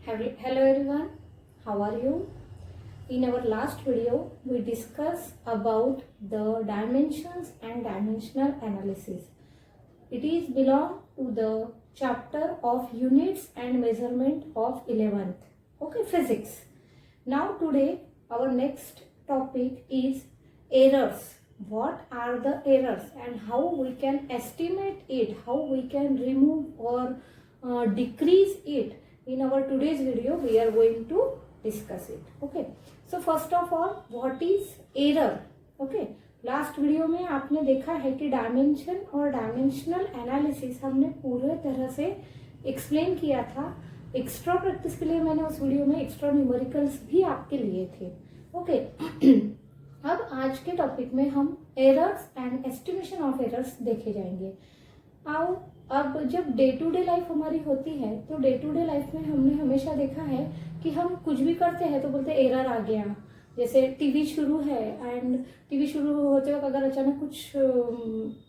Hello everyone, how are you? In our last video, we discussed about the dimensions and dimensional analysis. It is belong to the chapter of units and measurement of 11th. Okay, physics. Now today, our next topic is errors. What are the errors and how we can estimate it, how we can remove or decrease it. In our today's video we are going to discuss it. Okay, so first of all, what is error? Okay, last video में आपने देखा है कि dimension और dimensional analysis हमने पूरे तरह से एक्सप्लेन किया था. एक्स्ट्रा प्रैक्टिस के लिए मैंने उस वीडियो में एक्स्ट्रा न्यूमेरिकल्स भी आपके लिए थे. ओके अब आज के टॉपिक में हम errors and estimation of errors देखे जाएंगे. अब जब डे टू डे लाइफ हमारी होती है तो डे टू डे लाइफ में हमने हमेशा देखा है कि हम कुछ भी करते हैं तो बोलते एरर आ गया. जैसे टीवी शुरू है एंड टीवी शुरू होते वक्त अगर अचानक कुछ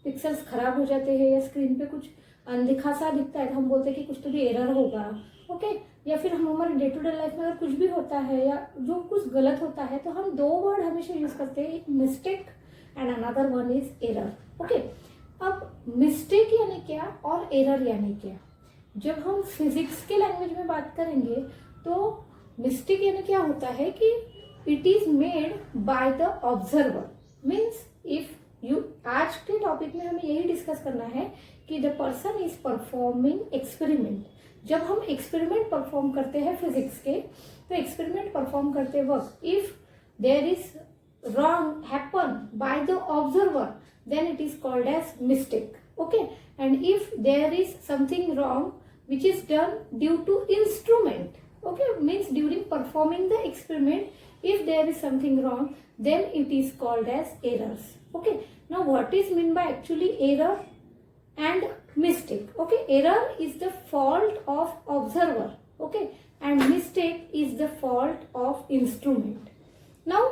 पिक्सल्स खराब हो जाते हैं या स्क्रीन पे कुछ अनदिखा सा दिखता है तो हम बोलते हैं कि कुछ तो भी एरर होगा. ओके, या फिर हम हमारे डे टू डे लाइफ में अगर कुछ भी होता है या जो कुछ गलत होता है तो हम दो वर्ड हमेशा यूज करते हैं, mistake and another one is error. Okay, अब मिस्टेक यानी क्या और एरर यानी क्या. जब हम फिजिक्स के लैंग्वेज में बात करेंगे तो मिस्टेक यानी क्या होता है कि it is made by the observer. Means if you, आज के टॉपिक में हमें यही डिस्कस करना है कि the person is performing experiment. जब हम एक्सपेरिमेंट परफॉर्म करते हैं फिजिक्स के तो एक्सपेरिमेंट परफॉर्म करते वक्त if there is wrong happen by the observer, then it is called as mistake. Okay, and if there is something wrong which is done due to instrument, okay, means during performing the experiment if there is something wrong then it is called as errors. Okay, now what is mean by actually error and mistake? Okay, error is the fault of observer, okay, and mistake is the fault of instrument. Now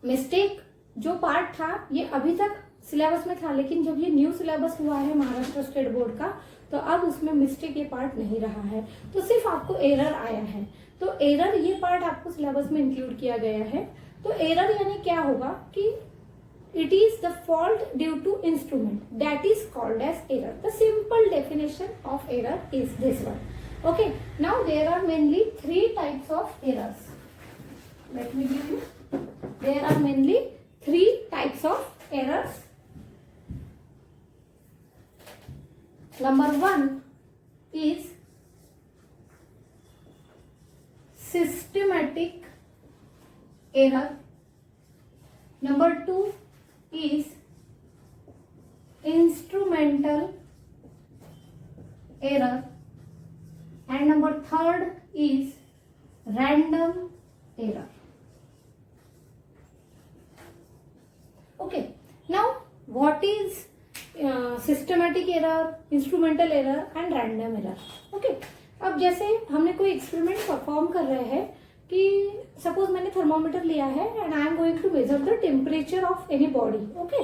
mistake जो part था ये अभी तक syllabus में था, लेकिन जब ये न्यू सिलेबस हुआ है महाराष्ट्र स्टेट बोर्ड का तो अब उसमें मिस्टेक ये पार्ट नहीं रहा है, तो सिर्फ आपको एरर आया है. तो एरर ये पार्ट आपको सिलेबस में इंक्लूड किया गया है. तो एरर यानी क्या होगा कि it is the fault due to instrument, that is called as error. The simple definition of error is this one. Okay, now there are mainly three types of errors. Let me give you. There are mainly three types of errors. Number one is systematic error. Number two is instrumental error. And number third is random error. Okay, now what is systematic error, instrumental error and random error? Okay, अब जैसे हमने कोई experiment perform कर रहे हैं कि suppose मैंने thermometer लिया है and I am going to measure the temperature of any body. Okay,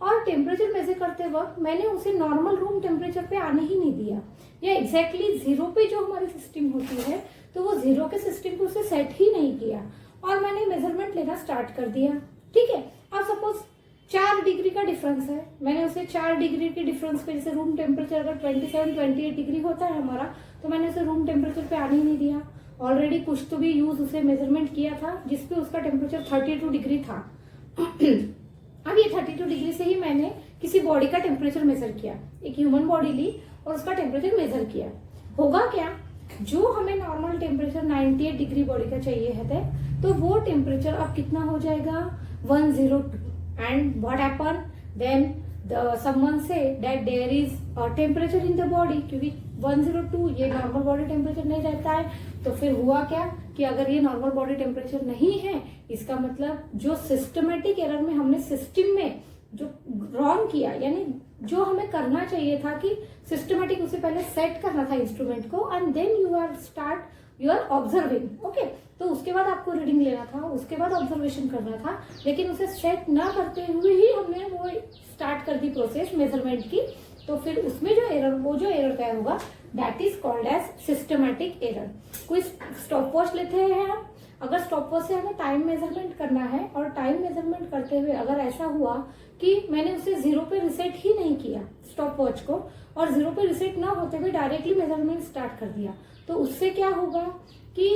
और टेम्परेचर मेजर करते वक्त मैंने उसे नॉर्मल रूम टेम्परेचर पे आने ही नहीं दिया, या एग्जैक्टली जीरो पे जो हमारी सिस्टम होती है तो वो जीरो के सिस्टम पे उसे सेट ही नहीं किया और मैंने मेजरमेंट लेना स्टार्ट कर दिया. ठीक है, अब सपोज 4 डिग्री का डिफरेंस है, मैंने उसे 4 डिग्री के डिफरेंस पे, जैसे रूम टेम्परेचर अगर 27-28 डिग्री होता है हमारा तो मैंने उसे रूम टेम्परेचर पे आने ही नहीं दिया. ऑलरेडी कुछ तो भी यूज उसे मेजरमेंट किया था जिसपे उसका टेम्परेचर 32 डिग्री था. अब ये 32 डिग्री से ही मैंने किसी बॉडी का टेम्परेचर मेजर किया, एक ह्यूमन बॉडी ली और उसका टेम्परेचर मेजर किया. होगा क्या, जो हमें नॉर्मल टेम्परेचर 98 डिग्री बॉडी का चाहिए है तो वो टेम्परेचर अब कितना हो जाएगा, 102. And what happened? Then someone say that there is a temperature in the body, क्योंकि 102 ये नॉर्मल बॉडी टेम्परेचर नहीं रहता है. तो फिर हुआ क्या कि अगर ये नॉर्मल बॉडी टेम्परेचर नहीं है इसका मतलब जो सिस्टमेटिक एरर में हमने सिस्टम में जो रॉन्ग किया, यानी जो हमें करना चाहिए था कि सिस्टमेटिक उसे पहले सेट करना था इंस्ट्रूमेंट को and then you are observing. Okay, तो उसके बाद आपको रीडिंग लेना था, उसके बाद ऑब्जर्वेशन करना था, लेकिन उसे सेट ना करते हुए ही हमने वो स्टार्ट कर दी प्रोसेस मेजरमेंट की. तो फिर उसमें जो एरर तय होगा that is called as systematic error. कोई स्टॉप वॉच लेते हैं हम, अगर स्टॉप वॉच से हमें टाइम मेजरमेंट करना है और टाइम मेजरमेंट करते हुए अगर ऐसा हुआ कि मैंने उसे 0 पे रिसेट ही नहीं किया स्टॉप वॉच को, और 0 पे रिसेट ना होते हुए डायरेक्टली मेजरमेंट स्टार्ट कर दिया, तो उससे क्या होगा कि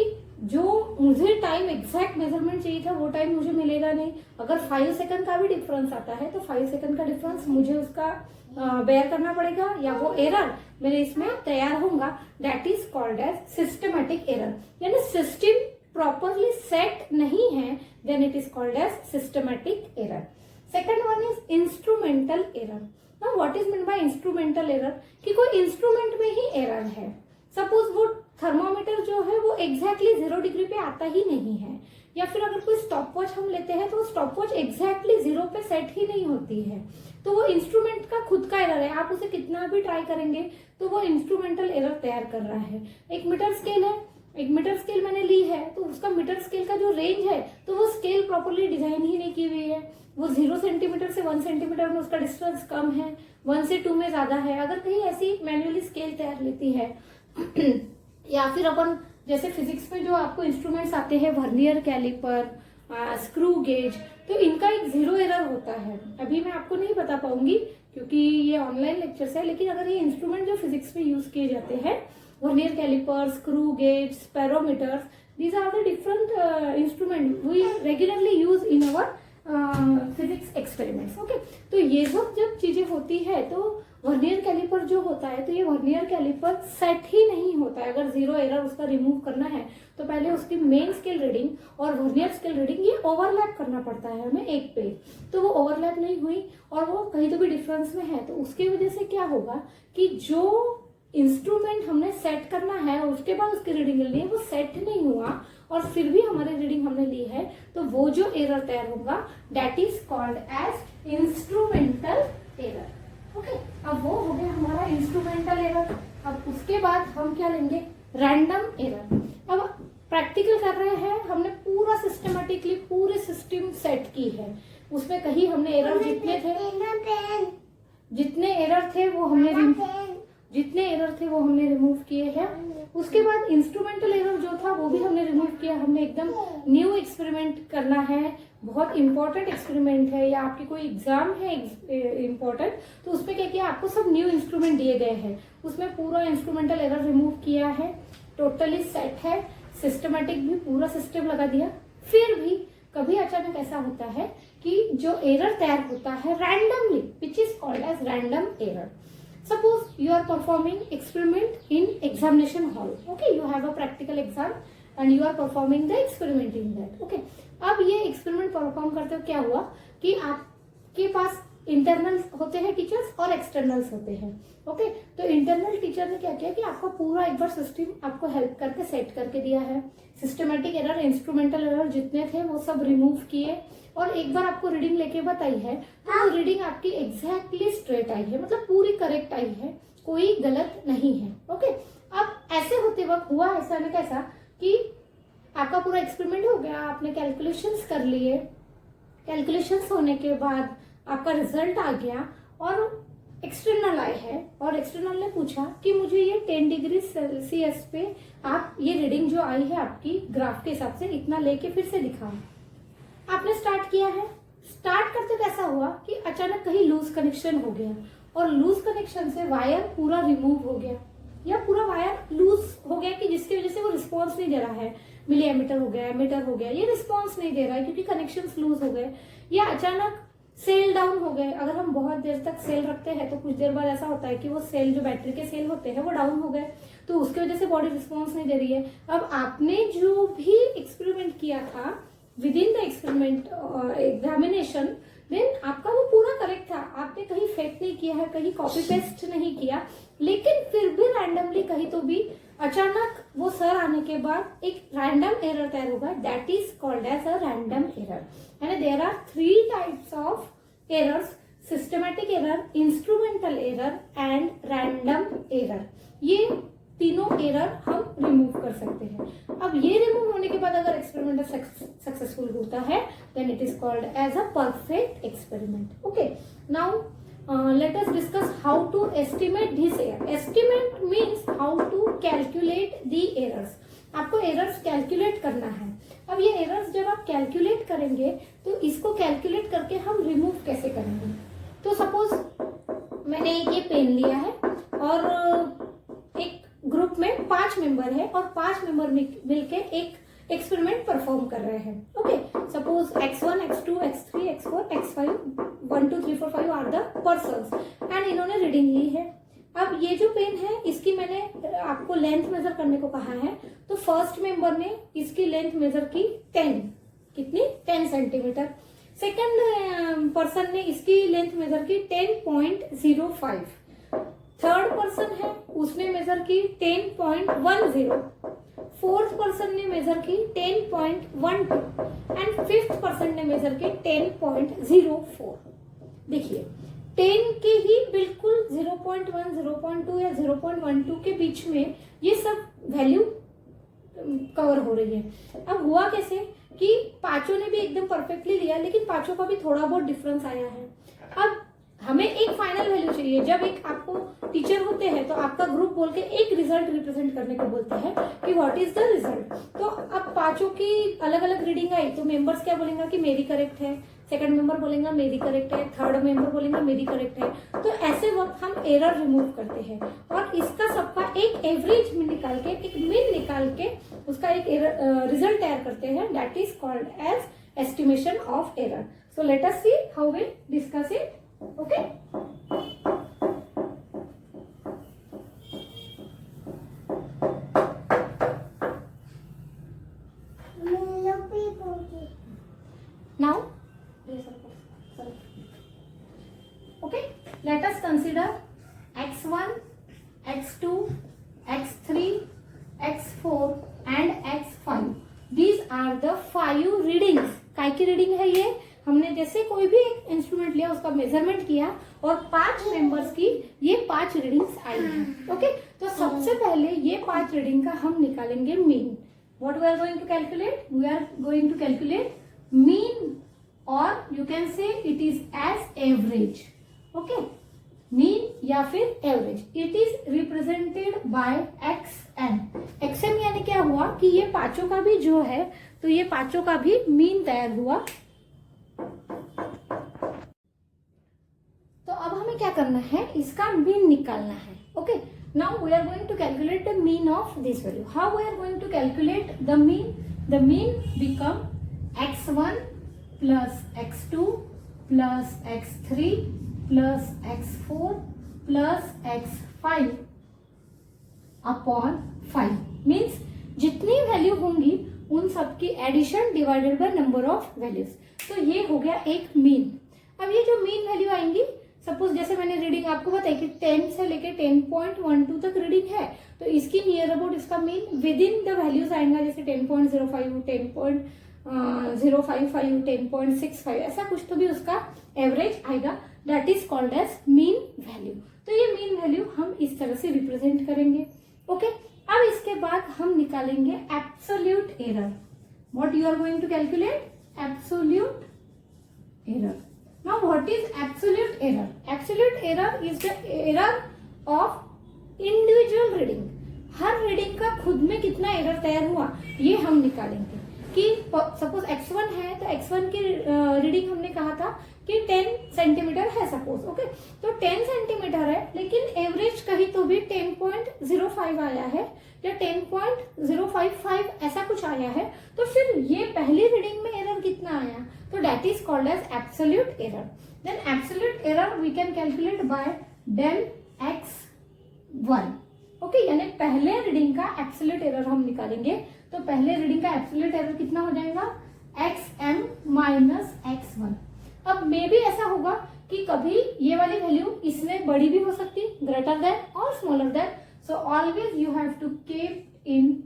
जो मुझे टाइम एग्जैक्ट मेजरमेंट चाहिए था वो टाइम मुझे मिलेगा नहीं। अगर 5 सेकंड का भी डिफरेंस आता है तो 5 सेकंड का डिफरेंस मुझे उसका बेयर करना पड़ेगा, या वो एरर मेरे इसमें तैयार होगा। That is called as systematic error, यानी सिस्टम प्रॉपरली सेट नहीं है, then it is called as systematic error. Second one is instrumental error. Now what is mean by instrumental error, कि कोई इंस्ट्रूमेंट में ही एरर है। सपोज वो thermometer जो है वो एग्जैक्टली 0 डिग्री पे आता ही नहीं है, या फिर अगर कोई स्टॉप वॉच हम लेते हैं तो स्टॉप वॉच एग्जैक्टली 0 पे सेट ही नहीं होती है, तो वो इंस्ट्रूमेंट का खुद का एरर है। आप उसे कितना भी ट्राई करेंगे तो वो इंस्ट्रूमेंटल एरर तैयार कर रहा है। एक मीटर स्केल है, एक मीटर स्केल मैंने ली है तो उसका मीटर स्केल का जो रेंज है तो वो स्केल प्रॉपरली डिजाइन ही नहीं की हुई है। वो 0 सेंटीमीटर से 1 सेंटीमीटर में उसका डिस्टेंस कम है, 1 से 2 में ज्यादा है। अगर कहीं ऐसी मैन्युअली स्केल तैयार लेती है या फिर अपन जैसे फिजिक्स में जो आपको इंस्ट्रूमेंट्स आते हैं, वर्नियर कैलिपर, स्क्रू गेज, तो इनका एक 0 एरर होता है। अभी मैं आपको नहीं बता पाऊंगी क्योंकि ये ऑनलाइन लेक्चर्स है, लेकिन अगर ये इंस्ट्रूमेंट जो फिजिक्स में यूज किए जाते हैं, vernier calliper, screw gauge, spherometers, these are the different instrument we regularly use in our physics experiments. Okay, तो ये सब जब चीजें होती है तो वर्नियर कैलिपर जो होता है, तो ये वर्नियर कैलिपर सेट ही नहीं होता है। अगर 0 एरर उसका रिमूव करना है तो पहले उसकी मेन स्केल रीडिंग और वर्नियर स्केल रीडिंग ये ओवरलैप करना पड़ता है हमें एक पे, तो वो ओवरलैप नहीं हुई और वो कहीं तो भी डिफरेंस में है, तो उसकी वजह से क्या होगा कि जो इंस्ट्रूमेंट हमने सेट करना है और उसके बाद उसकी रीडिंग लेनी है वो सेट नहीं हुआ और फिर भी हमारी रीडिंग हमने ली है, तो वो जो एरर तैयार होगा that is called as instrumental error. Okay, अब वो हो गया हमारा इंस्ट्रूमेंटल एरर। अब उसके बाद हम क्या लेंगे, रैंडम एरर। अब प्रैक्टिकल कर रहे हैं, हमने पूरा सिस्टमेटिकली पूरे सिस्टम सेट की है, उसमें कहीं हमने एरर जितने एरर थे वो हमने रिमूव किए हैं। उसके बाद इंस्ट्रूमेंटल एरर जो था वो भी हमने रिमूव किया। हमने एकदम न्यू एक्सपेरिमेंट करना है, बहुत इंपॉर्टेंट एक्सपेरिमेंट है या आपकी कोई एग्जाम है इंपॉर्टेंट, तो उसमें क्या किया, आपको सब न्यू इंस्ट्रूमेंट दिए गए हैं, उसमें पूरा इंस्ट्रूमेंटल एरर रिमूव किया है, टोटली सेट है, सिस्टमेटिक भी पूरा सिस्टम लगा दिया। फिर भी कभी अचानक ऐसा होता है कि जो एरर तैयार होता है randomly, which is called as random error. Suppose you are performing experiment in examination hall. Okay, you have a practical exam and you are performing the experiment in that. Okay, अब ये experiment perform करते हो क्या हुआ कि आपके पास internal होते हैं टीचर्स और एक्सटर्नल्स होते हैं। ओके, तो इंटरनल टीचर ने क्या किया कि आपका पूरा एक बार सिस्टम आपको हेल्प करके सेट करके दिया है। सिस्टमेटिक एरर, इंस्ट्रूमेंटल एरर जितने थे वो सब रिमूव किए और एक बार आपको रीडिंग लेके बताई है, तो वो रीडिंग आपकी एग्जैक्टली स्ट्रेट आई है, मतलब पूरी करेक्ट आई है, कोई गलत नहीं है। ओके, अब ऐसे होते वक्त हुआ ऐसा ना कैसा कि आपका पूरा एक्सपेरिमेंट हो गया, आपने कैलकुलेशंस कर लिए, कैलकुलेशंस होने के बाद आपका रिजल्ट आ गया और एक्सटर्नल आए हैं और एक्सटर्नल ने पूछा कि मुझे ये 10 डिग्री सेल्सियस पे आप ये रीडिंग जो आई है आपकी ग्राफ के हिसाब से इतना लेके फिर से दिखाओ। आपने स्टार्ट किया है, स्टार्ट करते कैसा हुआ कि अचानक कहीं लूज कनेक्शन हो गया और लूज कनेक्शन से वायर पूरा रिमूव हो गया या पूरा वायर लूज हो गया कि जिसकी वजह से वो रिस्पॉन्स नहीं दे रहा है, मिली एमीटर हो गया, मीटर हो गया, ये रिस्पॉन्स नहीं दे रहा है क्योंकि कनेक्शंस लूज हो गए, या अचानक सेल डाउन हो गए। अगर हम बहुत देर तक सेल रखते हैं तो कुछ देर बाद ऐसा होता है कि वो सेल जो बैटरी के सेल होते हैं वो डाउन हो गए, तो उसकी वजह से बॉडी रिस्पॉन्स नहीं दे रही है। अब आपने जो भी एक्सपेरिमेंट किया था within the experiment examination, then आपका वो पूरा करेक्ट था, आपने कहीं फेक नहीं किया है, कहीं कॉपी पेस्ट नहीं किया, लेकिन फिर भी रैंडमली कहीं तो भी अचानक वो सर आने के बाद एक रैंडम एरर तैयार होगा, that is called as a random error. And there are 3 types of errors, systematic error, instrumental error and random error. ये तीनों एरर हम रिमूव कर सकते हैं। अब ये रिमूव होने के बाद अगर एक्सपेरिमेंट सक्सेसफुल होता है then it is called as a perfect experiment. Okay, now let us discuss how to estimate this error. Estimate means how to calculate the errors. आपको errors calculate करना है. अब ये errors जब आप calculate करेंगे तो इसको calculate करके हम remove कैसे करेंगे. तो suppose मैंने ये पेन लिया है और एक ग्रुप में 5 मेंबर है और 5 मेंबर मिलके एक एक्सपेरिमेंट परफॉर्म कर रहे हैं. Okay, suppose x1, x2, x3, x4, x5, 1 2 3 4 5 are the persons and इन्होंने रीडिंग ली है. अब ये जो पेन है इसकी मैंने आपको लेंथ मेजर करने को कहा है. तो फर्स्ट मेंबर ने इसकी लेंथ मेजर की 10, कितनी 10 सेंटीमीटर. सेकंड पर्सन ने इसकी लेंथ मेजर की 10.05. थर्ड पर्सन है उसने मेजर की 10.10. फोर्थ पर्सन ने मेजर की 10.12 एंड फिफ्थ पर्सन ने मेजर की 10.04. देखिए 10 के ही बिल्कुल 0.1, 0.2 या 0.12 के बीच में ये सब वैल्यू कवर हो रही है. अब हुआ कैसे कि पांचों ने भी एकदम परफेक्टली लिया लेकिन पांचों का भी थोड़ा बहुत डिफरेंस आया है. अब हमें एक फाइनल वैल्यू चाहिए. जब एक आपको टीचर होते हैं तो आपका ग्रुप बोल के एक रिजल्ट रिप्रेजेंट करने को बोलता है कि व्हाट इज द रिजल्ट. तो अब पांचों की अलग अलग रीडिंग आई तो मेंबर्स क्या बोलेंगे कि मेरी करेक्ट है, सेकंड मेंबर बोलेगा मेरी करेक्ट है, थर्ड मेंबर बोलेगा मेरी करेक्ट है. तो ऐसे वक्त हम एरर रिमूव करते हैं और इसका सबका एक एवरेज में निकाल के, एक मीन निकाल के उसका एक रिजल्ट तैयार करते हैं. That is called as estimation of error. So let us see how we discuss it. Okay. Now, okay, let us consider x1, x2, x3, x4 and x5. These are the 5 readings. काय की reading है ये? हमने जैसे कोई भी एक instrument लिया उसका मेजरमेंट किया और 5 मेंबर्स की ये 5 रीडिंग्स आई हैं. ओके, तो सबसे पहले ये 5 रीडिंग का हम निकालेंगे mean. What we are going to calculate? We are going to calculate mean और you can say it is as average. Okay, mean या फिर average. It is represented by XM. XM यानी क्या हुआ कि ये पांचों का भी जो है तो ये पांचों का भी मीन तैयार हुआ. तो अब हमें क्या करना है, इसका मीन निकालना है. Okay, now we are going to calculate the mean of this value. How we are going to calculate the mean? The mean become x1 plus x2 plus x3 plus x4 plus x5 upon 5. Means जितनी value होंगी उन सबकी addition divided by number of values. तो ये हो गया एक mean. अब ये जो मीन वैल्यू आएंगी, सपोज जैसे मैंने रीडिंग आपको बताई कि 10 से लेके 10.12 तक रीडिंग है तो इसकी नियर अबाउट इसका mean with in the values आएगा. जैसे 10.05, 10.055, 10.65 ऐसा कुछ तो भी उसका एवरेज आएगा. That is called as mean value. तो ये मीन वैल्यू हम इस तरह से रिप्रेजेंट करेंगे. ओके, अब इसके बाद हम निकालेंगे absolute error. What you are going to calculate? Absolute error. Now what is absolute error? Absolute error is the error of individual reading. Her reading का खुद में कितना एरर तैयार हुआ ये हम निकालेंगे. कि सपोज x1 है तो x1 की रीडिंग हमने कहा था कि 10 सेंटीमीटर है सपोज. ओके, तो 10 सेंटीमीटर है लेकिन एवरेज कहीं तो भी 10.05 आया है या 10.055 ऐसा कुछ आया है. तो फिर ये पहली रीडिंग में एरर कितना आया? तो that is called as absolute error. Then absolute error we can calculate by del x1. Okay, यानी पहले रीडिंग का एब्सोल्यूट एरर हम निकालेंगे. तो पहले रीडिंग का एब्सोल्यूट एरर कितना हो जाएगा? XM minus x1. अब मे भी ऐसा होगा कि कभी ये वाली वैल्यू इसमें बड़ी भी हो सकती, ग्रेटर देन और smaller than. So always you have to keep in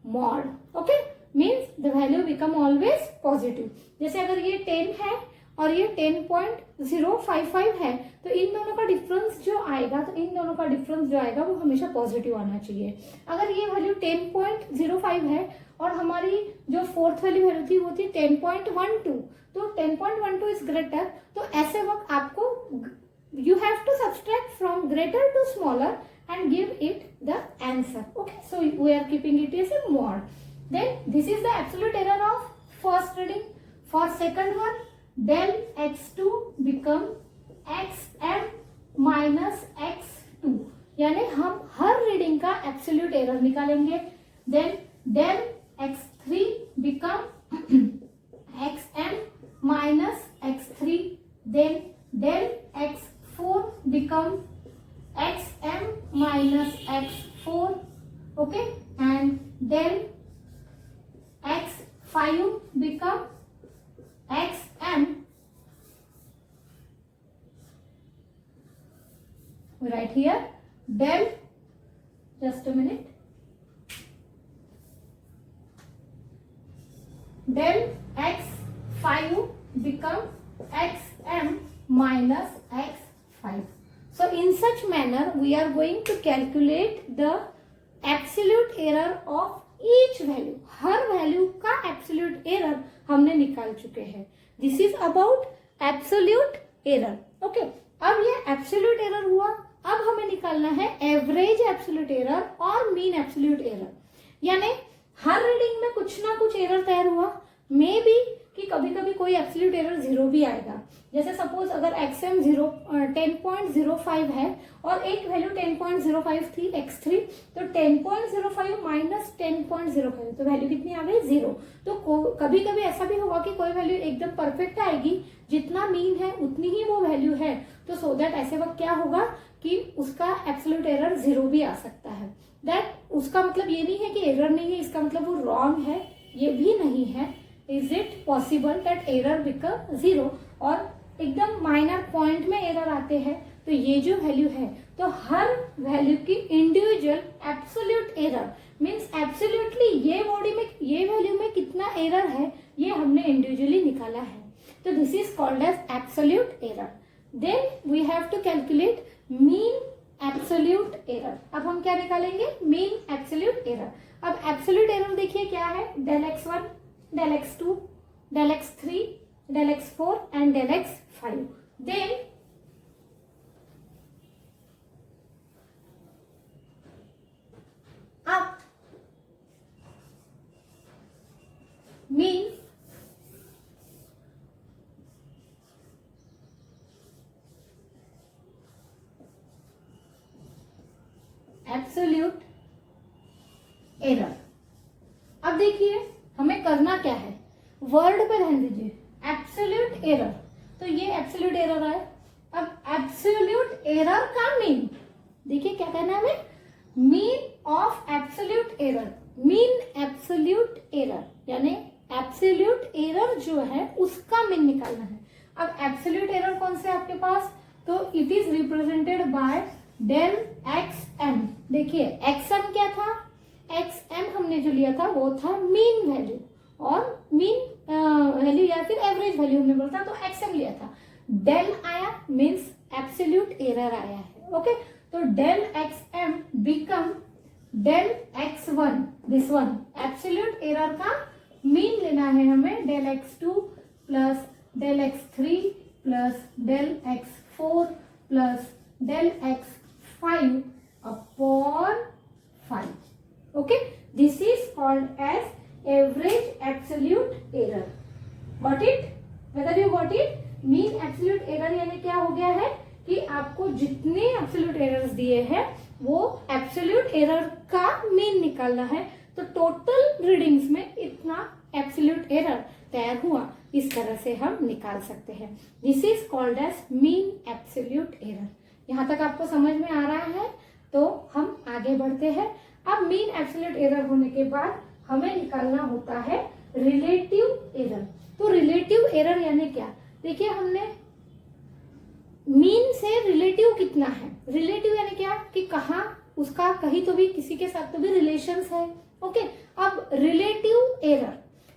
mod. Okay, means the value become always positive. जैसे अगर ये 10 है और ये 10.055 है तो इन दोनों का डिफरेंस जो आएगा वो हमेशा पॉजिटिव आना चाहिए. अगर ये वैल्यू 10.05 है और हमारी जो फोर्थ वाली वैल्यू थी वो थी 10.12 तो 10.12 इज ग्रेटर. तो ऐसे वक्त आपको you have to subtract from greater to smaller and give it the answer. Okay, so we are keeping it as a mod. Then this is the absolute error of first reading. For second one, del x2 become xm minus x2, यानी हम हर reading का absolute error निकालेंगे. Then del x3 become xm minus x3, then del x4 become xm minus x4, okay, and del x5 become xm, right here, del, just a minute, del x5 become xm minus x5. So in such manner we are going to calculate the absolute error of each value. Her value का absolute error हमने निकाल चुके हैं. This is about absolute error. Okay. अब ये absolute error हुआ. अब हमें निकालना है एवरेज एब्सोल्यूट एरर और मीन एब्सोल्यूट एरर. यानी हर रीडिंग में कुछ ना कुछ एरर तैयार हुआ. मे बी कि कभी कभी कोई एब्सोल्यूट एरर 0 भी आएगा. जैसे सपोज अगर एक्सएम 10.05 है और एक वैल्यू 10.05 थी x3, तो 10.05 माइनस 10.05, तो वैल्यू कितनी आ गई 0. तो कभी कभी ऐसा भी होगा कि कोई वैल्यू एकदम परफेक्ट आएगी, जितना मीन है उतनी ही वो वैल्यू है. तो सो दैट ऐसे वक्त क्या होगा कि उसका एब्सोल्यूट एरर 0 भी आ सकता है. दैट उसका मतलब ये नहीं है कि एरर नहीं है, इसका मतलब वो रॉन्ग है, ये भी नहीं है. Is it possible that error become 0? और एकदम माइनर पॉइंट में एरर आते हैं. तो ये जो वैल्यू है, तो हर वैल्यू की individual absolute error means absolutely ये बॉडी में ये वैल्यू में कितना एरर है ये हमने इंडिविजुअली निकाला है. तो this is called as absolute error. Then we have to calculate mean absolute error. अब हम क्या निकालेंगे? Mean absolute error. अब एब्सोल्यूट एरर देखिए क्या है? del x1, del x2, del x3, del x4 and del x5. Then up mean absolute error. अब देखिए हमें करना क्या है, वर्ड पे ध्यान दीजिए. एब्सोल्यूट एरर, तो ये एब्सोल्यूट एरर है. अब एब्सोल्यूट एरर का मीन देखिए क्या करना है हमें? Mean of absolute error. Mean absolute error यानी एब्सोल्यूट एरर जो है उसका मीन निकालना है. अब एब्सोल्यूट एरर कौन से आपके पास? तो it is represented bye del xm. देखिए xm क्या था? xm हमने जो लिया था वो था मीन वैल्यू, और मीन वैल्यू या फिर एवरेज वैल्यू हमने बोला था, तो xm लिया था. del आया मीन्स एब्सोल्यूट एरर आया है. ओके, तो del xm become del x1, this one absolute error का मीन लेना है हमें. del x2 plus del x3 plus del x4 plus del x5 upon 5. Okay, this is called as average absolute error. Got it? Whether you got it? Mean absolute error यानी क्या हो गया है कि आपको जितने absolute errors दिए हैं वो absolute error का mean निकालना है. तो total readings में इतना absolute error तैयार हुआ, इस तरह से हम निकाल सकते हैं. This is called as mean absolute error. यहाँ तक आपको समझ में आ रहा है? तो हम आगे बढ़ते हैं. अब मीन एब्सोल्यूट एरर होने के बाद हमें निकालना होता है रिलेटिव एरर. तो रिलेटिव एरर यानी क्या? देखिए हमने मीन से रिलेटिव कितना है. रिलेटिव यानी क्या कि कहाँ उसका कहीं तो भी किसी के साथ तो भी रिलेशंस है. ओके, अब रिलेटिव एरर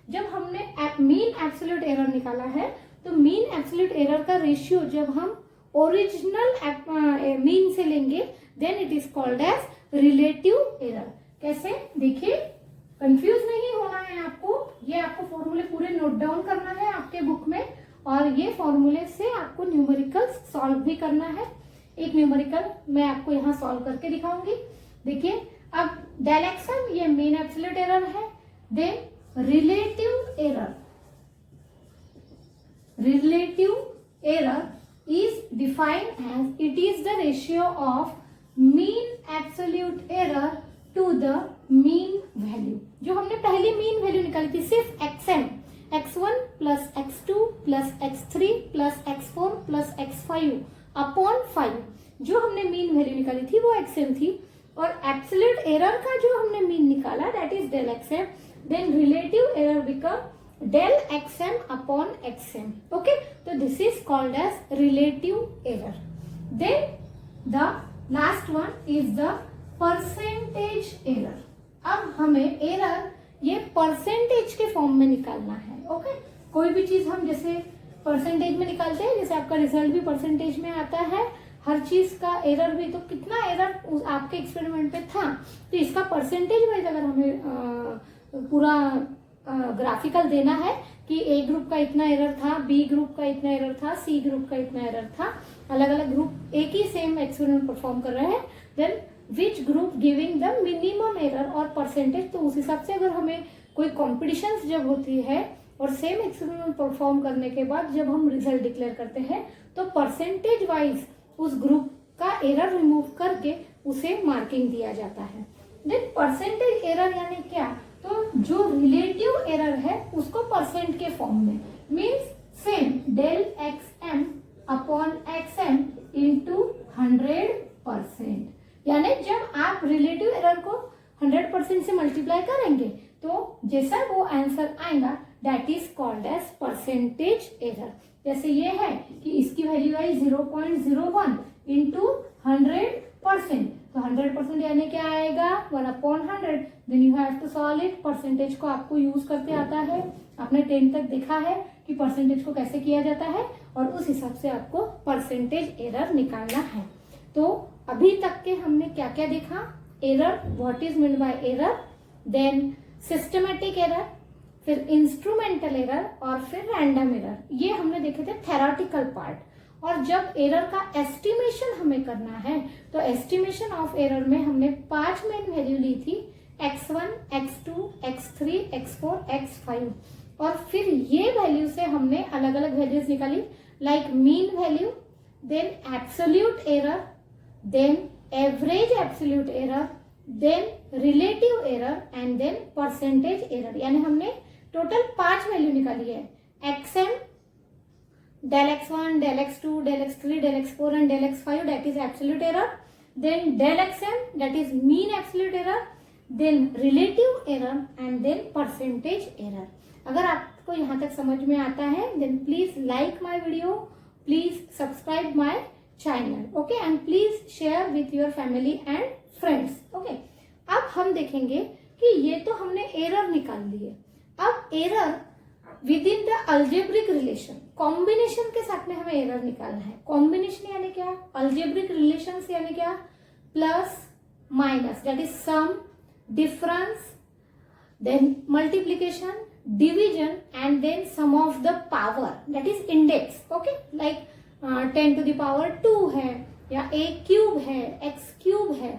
जब हमने मीन एब्सोल्यूट एरर निकाला है, तो मीन एब्सोल्यूट एरर का रेशियो जब हम ओरिजिनल मीन से लेंगे then it is called as relative error. कैसे? देखिए कंफ्यूज नहीं होना है आपको, ये आपको फॉर्मूले पूरे नोट डाउन करना है आपके बुक में, और ये फॉर्मूले से आपको न्यूमेरिकल सॉल्व भी करना है। एक न्यूमेरिकल मैं आपको यहाँ सॉल्व करके दिखाऊंगी। देखिए अब डेल एक्सएम ये मीन एब्सोल्यूट एरर है, then relative error is defined as it is the ratio of mean absolute error to the mean value। जो हमने पहले मीन वैल्यू निकाली थी सिर्फ xm, x1 plus x2 plus x3 plus x4 plus x5 upon 5, जो हमने mean value निकाली थी वो xm थी, और एब्सोल्यूट एरर का जो हमने मीन निकाला that is del xm, then relative error become del xm upon xm। okay, so this is called as relative error। then the last one is the percentage error। अब हमें error ये percentage के form में निकालना है। Okay, कोई भी चीज हम जैसे परसेंटेज में निकालते हैं, जैसे आपका रिजल्ट भी परसेंटेज में आता है, हर चीज का एरर भी, तो कितना एरर आपके एक्सपेरिमेंट पे था, तो इसका परसेंटेज वाइज अगर हमें पूरा ग्राफिकल देना है कि ए ग्रुप का इतना एरर था, बी ग्रुप का इतना एरर था, सी ग्रुप का इतना एरर था, अलग अलग ग्रुप एक ही सेम एक्सपेरिमेंट परफॉर्म कर रहे हैं, then which group giving the minimum error और परसेंटेज, तो उस हिसाब से अगर हमें कोई कॉम्पिटिशन्स जब होती है और सेम एक्सपेरिमेंट परफॉर्म करने के बाद जब हम रिजल्ट डिक्लेयर करते हैं तो परसेंटेज वाइज उस ग्रुप का एरर रिमूव करके उसे मार्किंग दिया जाता है। देन परसेंटेज एरर यानी क्या, तो जो रिलेटिव एरर है उसको परसेंट के फॉर्म में, means same del x m upon x m into 100%, यानी जब आप रिलेटिव एरर को 100% से मल्टीप्लाई करेंगे तो जैसा वो आंसर आएगा that is called as percentage error. जैसे ये है कि इसकी वैल्यू आई 0.01 इंटू 100%, तो 100% यानी क्या आएगा 1/100। Then you have to solve it. Percentage को आपको यूज करते आता है, आपने 10 तक देखा है कि परसेंटेज को कैसे किया जाता है, और उस हिसाब से आपको परसेंटेज एरर निकालना है। तो अभी तक के हमने क्या क्या देखा, error, what is mean by error, then systematic error, फिर इंस्ट्रूमेंटल एरर और फिर रैंडम एरर, ये हमने देखे थे थेराटिकल पार्ट। और जब एरर का एस्टिमेशन हमें करना है तो एस्टिमेशन ऑफ एरर में हमने 5 मेन वैल्यू ली थी, x1, x2, x3, x4, x5, और फिर ये वैल्यू से हमने अलग अलग वैल्यूज निकाली, like mean value, then absolute error, then average absolute error, then relative error and then percentage error. यानी हमने टोटल 5 वैल्यू निकाली है, xm, del x1, del x2, del x3, del x4 and del x5 that is absolute error, then del xm that is mean absolute error, then relative error and then percentage error। अगर आपको यहाँ तक समझ में आता है then please like my video, please subscribe my channel, okay, and please share with your family and friends, okay। अब हम देखेंगे कि ये तो हमने एरर निकाल लिए, अब error with in the algebraic relation, combination के साथ में हमें एरर निकालना है। कॉम्बिनेशन यानी क्या, अलजेब्रिक रिलेशन यानी क्या, plus minus that is sum, difference, then multiplication, division and then sum of the power that is index, okay, like 10 to the power 2 है, या a क्यूब है, x क्यूब है,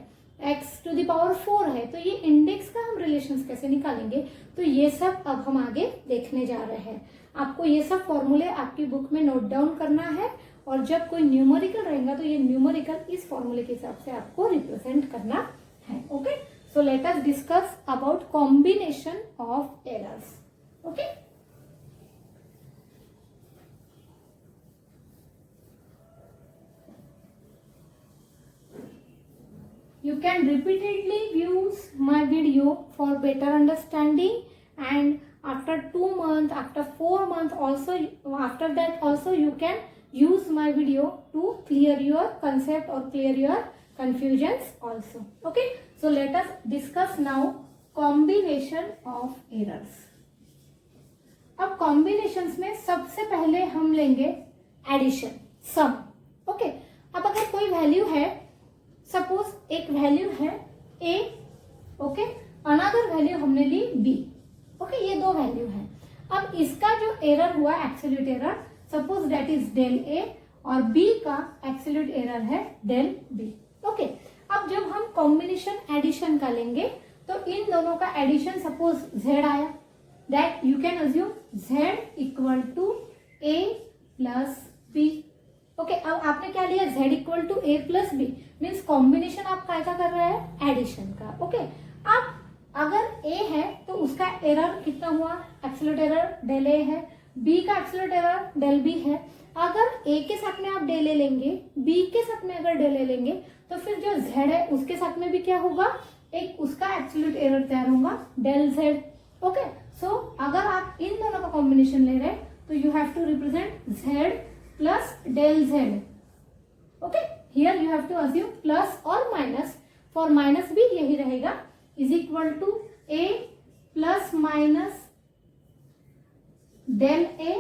x to the power 4 है, तो ये index का हम relations कैसे निकालेंगे, तो ये सब अब हम आगे देखने जा रहे हैं। आपको ये सब फॉर्मूले आपकी बुक में नोट डाउन करना है, और जब कोई न्यूमेरिकल रहेगा तो ये न्यूमेरिकल इस फॉर्मूले के हिसाब से आपको रिप्रेजेंट करना है। Okay, so let us discuss about combination of errors. Okay, you can repeatedly view my video for better understanding, and after 2 months, after 4 months also, after that also you can use my video to clear your concept or clear your confusions also. Okay, so let us discuss now combination of errors। अब combinations में सबसे पहले हम लेंगे addition, सम। Okay, अब अगर कोई value है, सपोज एक वैल्यू है a, ओके, अनदर वैल्यू हमने ली b, ओके, ये दो वैल्यू है। अब इसका जो एरर हुआ absolute error, suppose that is del A और बी का एब्सोल्यूट एरर है डेल बी। ओके, अब जब हम कॉम्बिनेशन एडिशन का लेंगे तो इन दोनों का एडिशन सपोज z आया, that you can assume z equal to a plus B. Okay, अब आपने क्या लिया, z equal to a plus B, means combination आप क्या कर रहे हैं, एडिशन का। ओके, अब अगर a है तो उसका एरर कितना हुआ, एब्सोल्यूट एरर डेल a है, b का एब्सोल्यूट एरर डेल b है। अगर a के साथ में आप डेल a लेंगे, b के साथ में अगर डेल a लेंगे, तो फिर जो z है उसके साथ में भी क्या होगा, एक उसका एब्सोल्यूट एरर तैयार होगा डेल z। ओके, सो अगर आप इन दोनों का कॉम्बिनेशन ले रहे हैं तो you have to represent z plus del z। Okay, here you have to assume plus और माइनस, फॉर माइनस भी यही रहेगा, is equal to a plus minus del a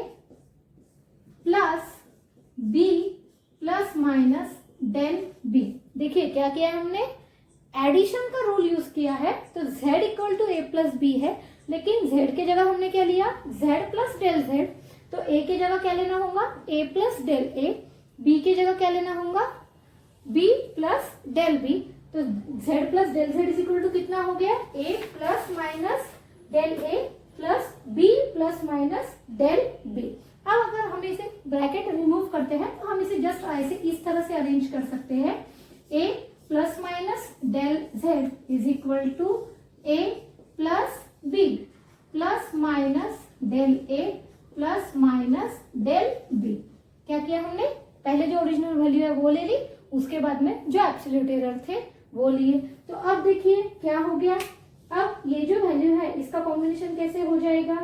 plus b plus minus del b। देखिए क्या किया है हमने, addition का रूल यूज किया है, तो z equal to a plus b है, लेकिन z के जगह हमने क्या लिया, z प्लस डेल z, तो a के जगह क्या लेना होगा, a plus del a, b के जगह क्या लेना होगा, b प्लस डेल b। तो z plus del z is equal to कितना हो गया, a plus minus del a plus b plus minus del b। अब अगर हम इसे ब्रैकेट रिमूव करते हैं तो हम इसे जस्ट ऐसे इस तरह से अरेंज कर सकते हैं, a plus minus del z is equal to a plus b plus minus del a plus minus del b। क्या किया हमने, पहले जो ओरिजिनल वैल्यू है वो ले ली, उसके बाद में जो एब्सोल्यूट एरर थे वो लिए। तो अब देखिए क्या हो गया, अब ये जो वैल्यू है इसका कॉम्बिनेशन कैसे हो जाएगा,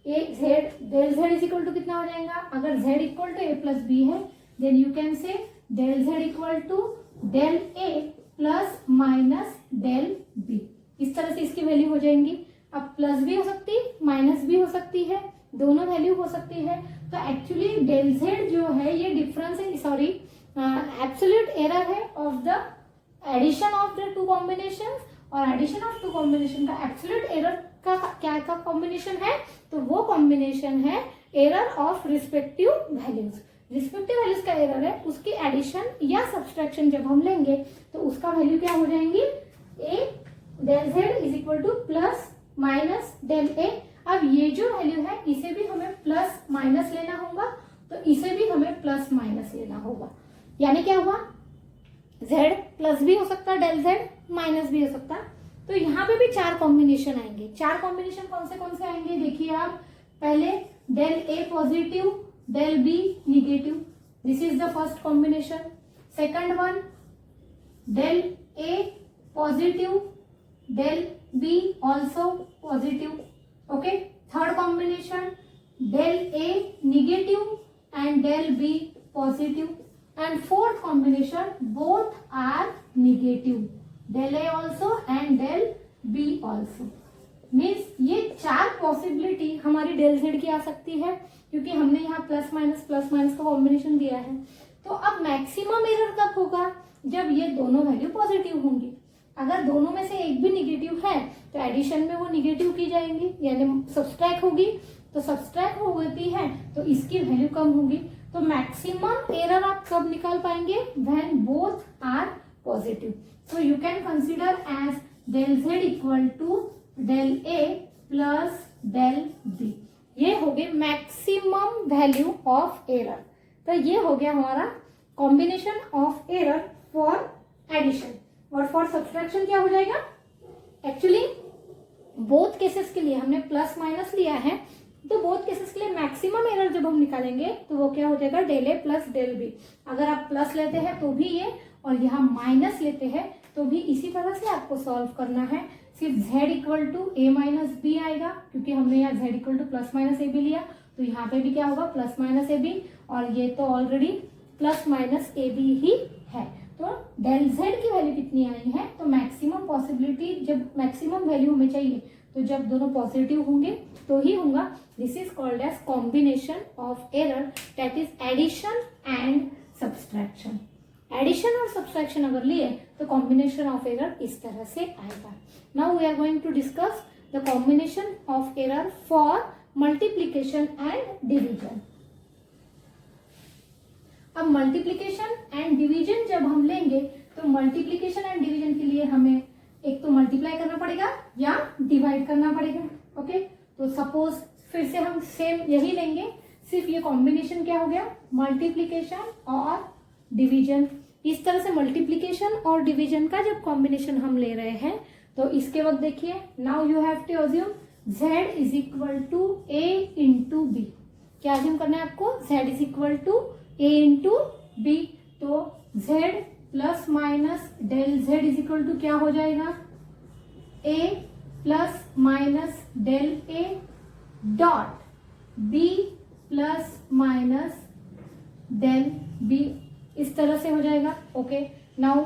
a z del z is equal to कितना हो जाएगा, अगर z equal to a plus b है then you can say del z equal to del a plus minus del b। इस तरह से इसकी वैल्यू हो जाएंगी। अब प्लस भी हो सकती, माइनस भी हो सकती है, दोनों वैल्यू हो सकती है। तो एक्चुअली डेल z जो है ये डिफरेंस है, सॉरी एब्सोल्यूट एरर है of the addition of the two combination, और एडिशन ऑफ टू कॉम्बिनेशन का एब्सोल्यूट एरर का क्या का कॉम्बिनेशन है, तो वो कॉम्बिनेशन है error of respective values. Respective values का एरर है, उसकी एडिशन या सब्सट्रैक्शन जब हम लेंगे तो उसका वैल्यू क्या हो जाएंगी, a del z is equal to plus minus del a। अब ये जो वैल्यू है इसे भी हमें प्लस माइनस लेना होगा, तो इसे भी हमें प्लस माइनस लेना होगा। यानी क्या हुआ, z प्लस भी हो सकता है डेल z, माइनस भी हो सकता है। तो यहाँ पे भी चार कॉम्बिनेशन आएंगे। चार कॉम्बिनेशन कौन से आएंगे, देखिए आप, पहले del a positive del b negative, this is the first combination. Second one del a positive del b also positive. Okay, third combination del a negative and del b positive, and fourth combination both are negative, del a also and del b also। Means ये चार possibility हमारी del z की आ सकती है, क्योंकि हमने यहाँ plus minus का कॉम्बिनेशन दिया है। तो अब मैक्सिमम एरर कब होगा, जब ये दोनों वैल्यू पॉजिटिव होंगी। अगर दोनों में से एक भी निगेटिव है तो एडिशन में वो निगेटिव की जाएंगी, यानी सब्सट्रैक्ट होगी, तो सब्सट्रैक्ट होती है तो इसकी वैल्यू कम होगी। तो मैक्सिमम एरर आप कब निकाल पाएंगे, when both are positive. So you can consider as del z equal to del a plus del b। ये हो गए मैक्सिमम वैल्यू ऑफ एरर। तो ये हो गया हमारा combination of error for addition. और फॉर सब्सट्रैक्शन क्या हो जाएगा, एक्चुअली बोथ केसेस के लिए हमने प्लस माइनस लिया है, तो बोथ केसेस के लिए मैक्सिमम एरर जब हम निकालेंगे तो वो क्या हो जाएगा, del A plus del B. अगर आप प्लस लेते हैं तो भी ये, और यहाँ माइनस लेते हैं तो भी इसी तरह से आपको सॉल्व करना है। सिर्फ z equal to a minus B आएगा, क्योंकि हमने यहाँ z equal to plus minus A B लिया, तो यहाँ पे भी क्या होगा, प्लस माइनस ए बी, और ये तो already plus minus A B ही है। तो डेल z की वैल्यू कितनी आई है, तो मैक्सिमम पॉसिबिलिटी, जब मैक्सिमम वैल्यू हमें चाहिए तो जब दोनों पॉजिटिव होंगे तो ही होगा। This is called as combination of error, that is addition and subtraction. Addition और सब्सट्रैक्शन अगर लिए तो कॉम्बिनेशन ऑफ एरर इस तरह से आएगा। Now we are going to discuss the combination of error for multiplication and division. अब multiplication and division जब हम लेंगे तो मल्टीप्लीकेशन एंड डिवीजन के लिए हमें एक तो मल्टीप्लाई करना पड़ेगा या डिवाइड करना पड़ेगा। ओके, तो सपोज फिर से हम सेम यही लेंगे, सिर्फ ये कॉम्बिनेशन क्या हो गया, मल्टीप्लीकेशन और डिवीजन। इस तरह से मल्टीप्लीकेशन और डिवीजन का जब कॉम्बिनेशन हम ले रहे हैं तो इसके वक्त देखिए, now you have to assume z is equal to a into B. क्या अज्यूम करना है आपको, z is equal to a into B. तो z plus minus del z is equal to क्या हो जाएगा, a plus minus del a dot b plus minus del b, इस तरह से हो जाएगा। Okay, now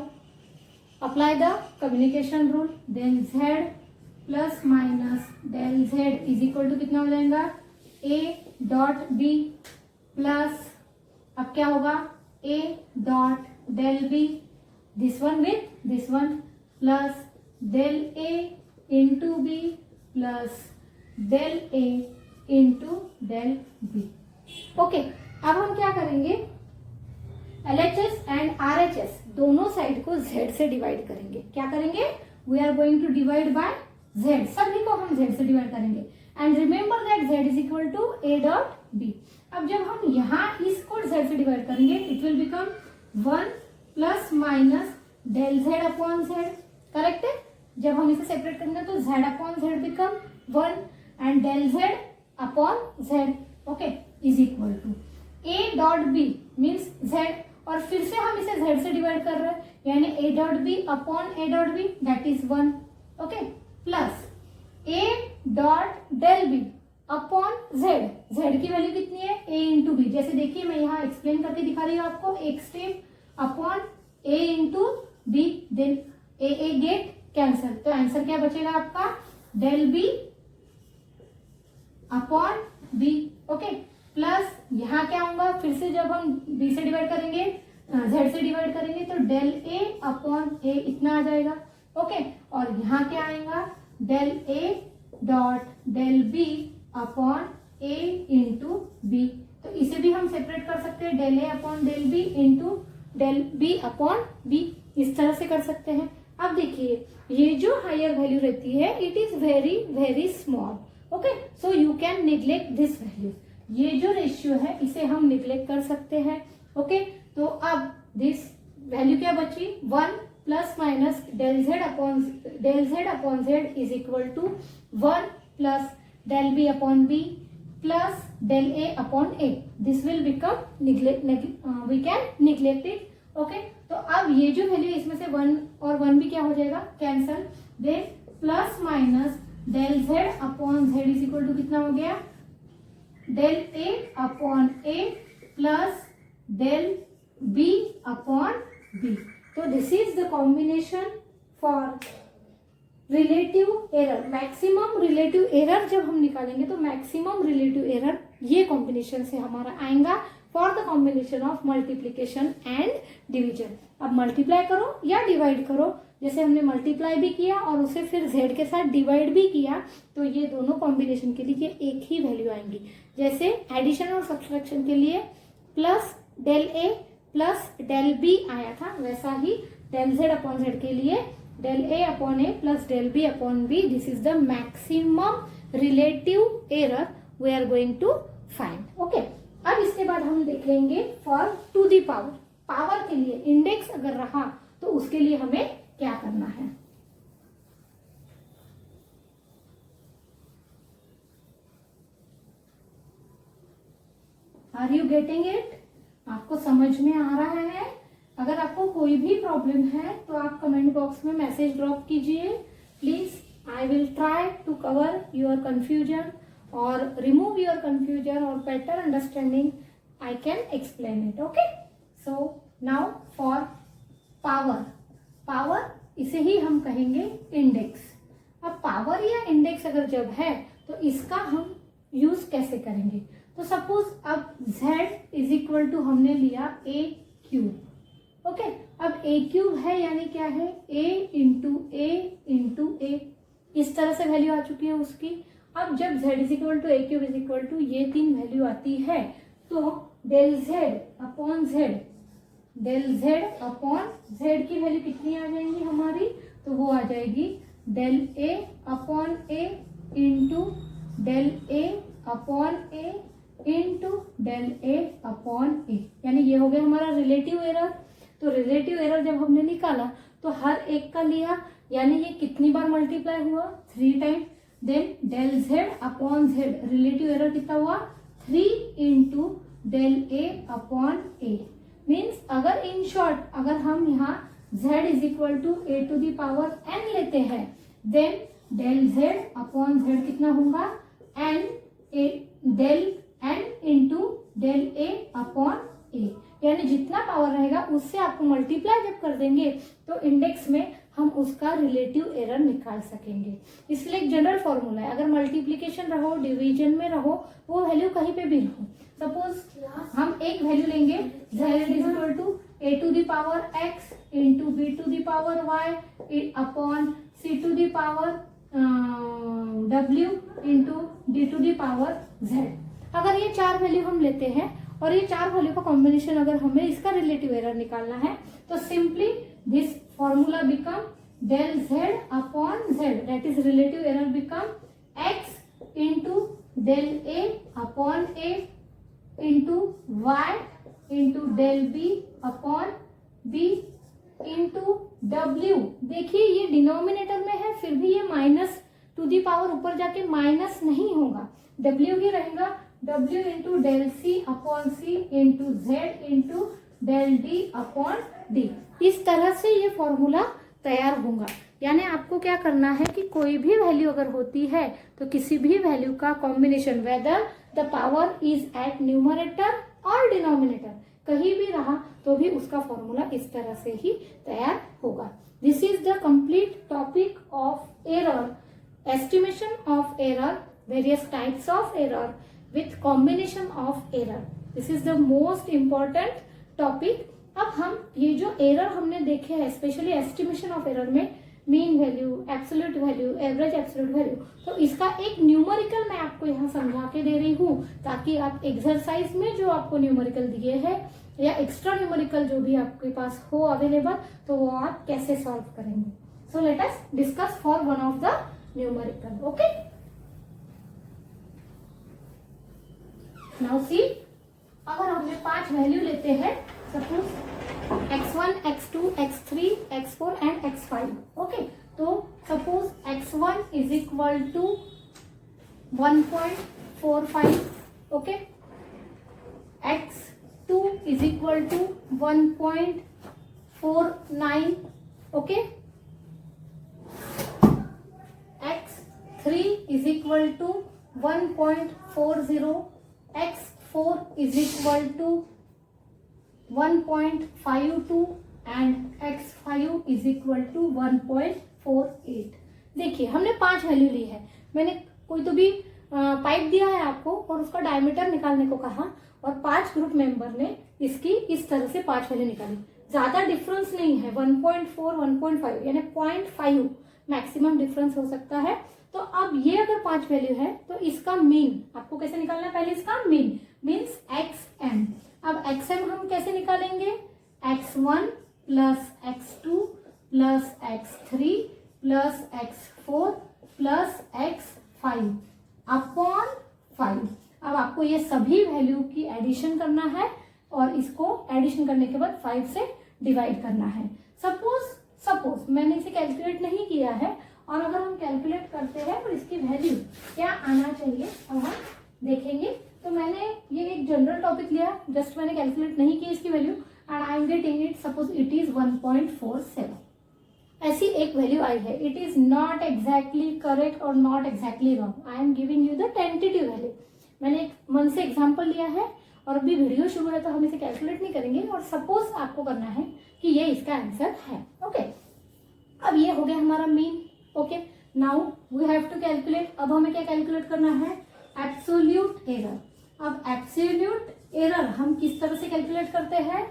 apply the communication rule, then z plus minus del z is equal to कितना हो जाएगा, a डॉट b प्लस, अब क्या होगा, a dot del b, this one with this one, plus del a into b plus del a into del b। Okay, अब हम क्या करेंगे, LHS एंड RHS दोनों साइड को z से डिवाइड करेंगे। क्या करेंगे, we are going to divide by z, सभी को हम z से डिवाइड करेंगे। And remember that z is equal to a dot b। अब जब हम यहाँ इसको z से डिवाइड करेंगे it will become 1 plus minus del z upon z, correct है। जब हम इसे सेपरेट करेंगे तो z upon z become 1 and del z upon z, okay, is equal to a dot b means z, और फिर से हम इसे z से डिवाइड कर रहे हैं यानी a dot b upon a dot b that is 1, okay, plus a dot del b upon z, z की वैल्यू कितनी है, a इंटू बी। जैसे देखिए मैं यहाँ एक्सप्लेन करके दिखा रही हूँ आपको, एक step upon a into B, then a get cancel, तो आंसर क्या बचेगा आपका, del b upon b, okay, plus यहाँ क्या होगा, फिर से जब हम b से डिवाइड करेंगे z से डिवाइड करेंगे तो डेल a अपॉन a इतना आ जाएगा, ओके, और यहाँ क्या आएगा, del a dot del b upon a into b। तो इसे भी हम सेपरेट कर सकते हैं, del a upon del b into del b upon b, इस तरह से कर सकते हैं। अब देखिए ये जो हायर वैल्यू रहती है it is very very small, okay, so you can neglect this value. ये जो रेशियो है इसे हम निग्लेक्ट कर सकते हैं, ओके। तो अब दिस वैल्यू क्या बची, 1 plus minus del z upon z is equal to 1 plus del b upon b plus del a upon a, this will become we can neglect it, okay. तो अब ये जो वैल्यू इसमें से 1 और 1 भी क्या हो जाएगा, cancel, then plus minus del z upon z is equal to कितना हो गया, del a upon a plus del b upon b। तो this is the combination for relative error. Maximum relative error जब हम निकालेंगे तो मैक्सिमम रिलेटिव एरर ये combination से हमारा आएगा for the combination of multiplication and division. अब मल्टीप्लाई करो या डिवाइड करो, जैसे हमने मल्टीप्लाई भी किया और उसे फिर z के साथ डिवाइड भी किया तो ये दोनों कॉम्बिनेशन के लिए एक ही वैल्यू आएंगी। जैसे एडिशन और सब्सट्रैक्शन के लिए plus del a plus del b आया था, वैसा ही डेल z अपॉन z के लिए del a upon a plus del b upon b, this is the maximum relative error we are going to find, okay. अब इसके बाद हम देखेंगे for to the power. Power के लिए इंडेक्स अगर रहा तो उसके लिए हमें क्या करना है। आर यू गेटिंग इट, आपको समझ में आ रहा है। अगर आपको कोई भी प्रॉब्लम है तो आप कमेंट बॉक्स में मैसेज ड्रॉप कीजिए please, I will try to cover your confusion or remove your confusion or better understanding I can explain it, okay। So now for power इसे ही हम कहेंगे इंडेक्स। अब पावर या इंडेक्स अगर जब है तो इसका हम यूज कैसे करेंगे, तो सपोज अब z इज इक्वल टू हमने लिया a क्यूब, ओके। अब a क्यूब है यानी क्या है, a इंटू a, इस तरह से वैल्यू आ चुकी है उसकी। अब जब z is equal to a cube is equal to ये तीन वैल्यू आती है तो del Z upon Z, del Z upon Z की वैल्यू कितनी आ जाएंगी हमारी, तो वो आ जाएगी del A upon A into del A upon A into del A upon A, यानी ये हो गया हमारा रिलेटिव एरर। तो रिलेटिव एरर जब हमने निकाला तो हर एक का लिया, यानी ये कितनी बार मल्टीप्लाई हुआ, 3 time. Then del Z upon Z, relative error कितना हुआ, 3 into del A upon A. Means अगर इन शॉर्ट अगर हम यहाँ z is equal to A to the power n लेते हैं, then del z upon z कितना होगा, n A del n into del A upon A, यानी जितना पावर रहेगा उससे आपको मल्टीप्लाई जब कर देंगे तो इंडेक्स में हम उसका रिलेटिव एरर निकाल सकेंगे। इसलिए एक जनरल फॉर्मूला है, अगर मल्टीप्लीकेशन रहो, डिवीजन में रहो, वो वैल्यू कहीं पे भी रहो, सपोज हम एक वैल्यू लेंगे z is equal to A to the power x into B to the power y upon C to the power w into D to the power z। अगर ये 4 वैल्यू हम लेते हैं और ये 4 वैल्यू का कॉम्बिनेशन अगर हमें इसका रिलेटिव एरर निकालना है तो simply this formula become del z upon z, that is relative error become x into del a upon a into y into del b upon b into w। देखिए ये denominator में है, फिर भी ये माइनस टू दी पावर ऊपर जाके minus नहीं होगा, w ही रहेगा, w into del c upon c into z into del d upon d। इस तरह से ये फॉर्मूला तैयार होगा। यानी आपको क्या करना है कि कोई भी वैल्यू अगर होती है तो किसी भी वैल्यू का combination, whether the power is at numerator और डिनोमिनेटर, कहीं भी रहा तो भी उसका फॉर्मूला इस तरह से ही तैयार होगा। This is the complete topic of error, estimation of error, various types of error with combination of error. This is the most important topic. अब हम ये जो एरर हमने देखे हैं, स्पेशली एस्टिमेशन ऑफ एरर में mean value, absolute value, average absolute value, तो इसका एक न्यूमेरिकल मैं आपको यहाँ समझा के दे रही हूँ ताकि आप एक्सरसाइज में जो आपको न्यूमेरिकल दिए हैं या एक्स्ट्रा न्यूमेरिकल जो भी आपके पास हो अवेलेबल, तो वो आप कैसे सॉल्व करेंगे। So let us discuss for one of the numerical. Okay, now see, अगर हमने 5 वैल्यू लेते हैं, suppose x1, x2, x3, x4 and x5। Okay, तो suppose x1 is equal to 1.45, okay, x2 is equal to 1.49, okay, x3 is equal to 1.40, x4 is equal to 1.52 and x5 is equal to 1.48। देखिए हमने 5 value ली है, मैंने कोई तो भी pipe दिया है आपको और उसका डायमीटर निकालने को कहा और 5 ग्रुप मेंबर ने इसकी इस तरह से 5 वैल्यू निकाली। ज्यादा डिफरेंस नहीं है, 1.4, 1.5 यानी 0.5 मैक्सिमम डिफरेंस हो सकता है। तो अब ये अगर 5 वैल्यू है तो इसका मीन आपको कैसे निकालना है, पहले इसका मीन मीन्स xm। अब xm हम कैसे निकालेंगे, x1 plus x2 plus x3 plus x4 plus x5 upon 5। अब आपको ये सभी वैल्यू की एडिशन करना है और इसको एडिशन करने के बाद 5 से डिवाइड करना है। सपोज मैंने इसे कैलकुलेट नहीं किया है और अगर हम कैलकुलेट करते हैं तो इसकी वैल्यू क्या आना चाहिए अब हम देखेंगे। तो मैंने ये एक जनरल टॉपिक लिया, जस्ट मैंने कैलकुलेट नहीं की इसकी value and I am getting it, suppose it is 1.47। ऐसी एक वैल्यू आई है, it is not exactly correct और not exactly wrong, I am giving you the tentative value. मैंने एक मन से एग्जाम्पल लिया है और अभी वीडियो शुरू है तो हम इसे कैलकुलेट नहीं करेंगे और सपोज आपको करना है कि ये इसका आंसर है। ओके, अब ये हो गया हमारा mean. Okay, now we have to calculate, अब हमें क्या कैलकुलेट करना है, एब्सोल्यूट एरर। अब एब्सोल्यूट एरर हम किस तरह से कैलकुलेट करते हैं,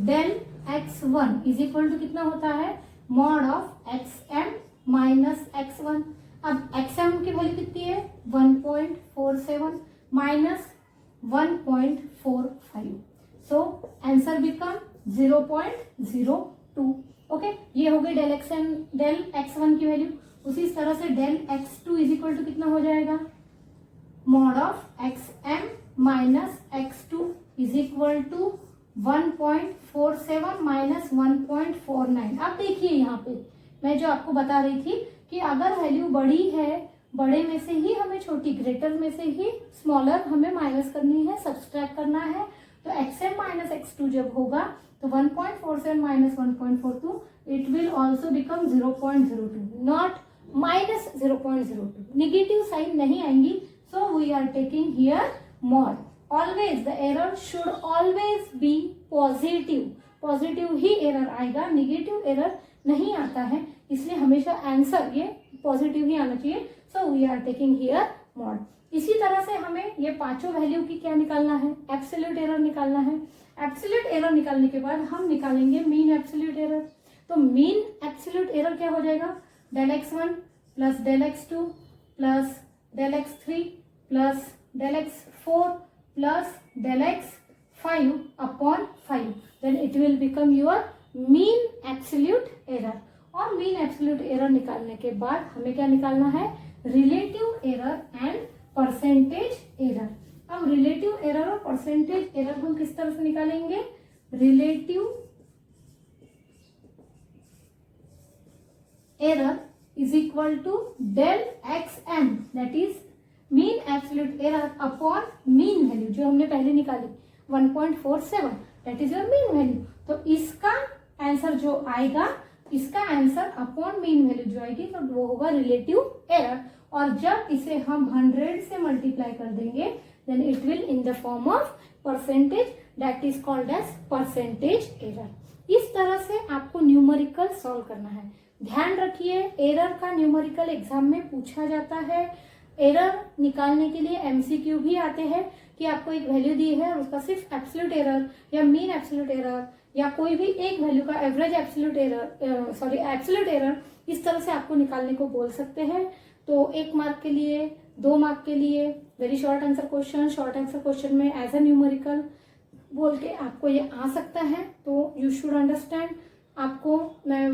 del x1 is equal to कितना होता है, mod of xm minus x1। अब xm की वैल्यू कितनी है 1.47 minus 1.45. So answer become 0.02. Okay, ये हो गई डेल x1 की वैल्यू। उसी तरह से del x2 is equal to कितना हो जाएगा, mod of xm minus x2 is equal to 1.47 minus 1.49। अब देखिए यहाँ पे मैं जो आपको बता रही थी कि अगर वैल्यू बड़ी है, बड़े में से ही हमें छोटी, ग्रेटर में से ही स्मॉलर हमें माइनस करनी है, सब्सट्रैक्ट करना है। तो xm माइनस x2 जब होगा तो 1.47 minus 1.42 it will also become 0.02, not minus 0.02। Negative sign नहीं आएंगी, so we are taking here mod. Always the error should always be positive, positive ही एरर आएगा, नेगेटिव एरर नहीं आता है, इसलिए हमेशा आंसर ये पॉजिटिव ही आना चाहिए। So we are taking here mod. इसी तरह से हमें ये पांचों वैल्यू की क्या निकालना है, एब्सोल्यूट एरर निकालना है। एब्सोल्यूट एरर निकालने के बाद हम निकालेंगे मीन एब्सोल्यूट एरर। तो मीन एब्सोल्यूट एरर क्या हो जाएगा, del x1 plus del x2 plus del x3 plus del x4 plus del x5 upon 5, then it will become your mean absolute error. और मीन एब्सोल्यूट एरर निकालने के बाद हमें क्या निकालना है, relative error and percentage error. अब relative error और परसेंटेज एरर हम किस तरह से निकालेंगे, relative error is equal to del xm, that is mean absolute error upon mean value जो हमने पहले निकाली 1.47, that is your mean value. तो इसका आंसर जो आएगा, इसका आंसर अपॉन मीन वैल्यू जो आएगी तो वो होगा रिलेटिव एरर। और जब इसे हम 100 से मल्टीप्लाई कर देंगे then it will in the form of percentage, that is called as percentage error. इस तरह से आपको न्यूमेरिकल सॉल्व करना है। ध्यान रखिए, एरर का न्यूमेरिकल एग्जाम में पूछा जाता है। एरर निकालने के लिए एमसीक्यू भी आते हैं कि आपको एक वैल्यू दी है और उसका सिर्फ एब्सोल्यूट एरर या मीन एब्सोल्यूट एरर या कोई भी एक वैल्यू का average absolute error, absolute error इस तरह से आपको निकालने को बोल सकते हैं। तो 1 मार्क के लिए, 2 मार्क के लिए very short answer question, short answer question में एज ए न्यूमेरिकल बोल के आपको ये आ सकता है। तो यू शुड अंडरस्टैंड, आपको मैं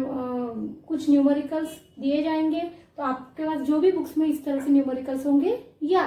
कुछ न्यूमेरिकल्स दिए जाएंगे, तो आपके पास जो भी बुक्स में इस तरह से न्यूमेरिकल्स होंगे या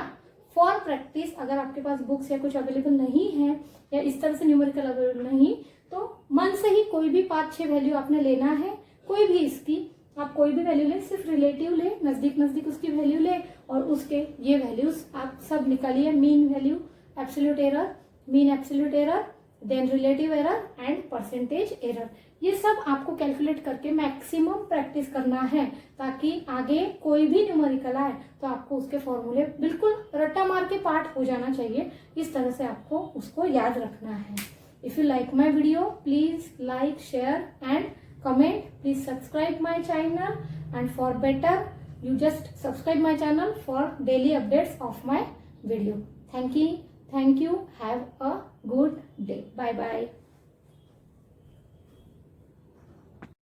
फॉर प्रैक्टिस अगर आपके पास बुक्स या कुछ अवेलेबल नहीं है या इस तरह से न्यूमेरिकल अवेलेबल नहीं, तो मन से ही कोई भी 5-6 वैल्यू आपने लेना है, कोई भी इसकी आप कोई भी वैल्यू ले, सिर्फ रिलेटिव ले, नजदीक नजदीक उसकी वैल्यू ले और उसके ये वैल्यूज आप सब निकालिए, mean value, absolute error, mean absolute error, then relative error and percentage error. ये सब आपको कैलकुलेट करके मैक्सिमम प्रैक्टिस करना है ताकि आगे कोई भी न्यूमेरिकल आए तो आपको उसके फॉर्मूले बिल्कुल रट्टा मार के पाठ हो जाना चाहिए। इस तरह से आपको उसको याद रखना है। If you like my video please like, share and comment. Please subscribe my channel and for better you just subscribe my channel for daily updates of my video. Thank you. Have a good day. Bye bye.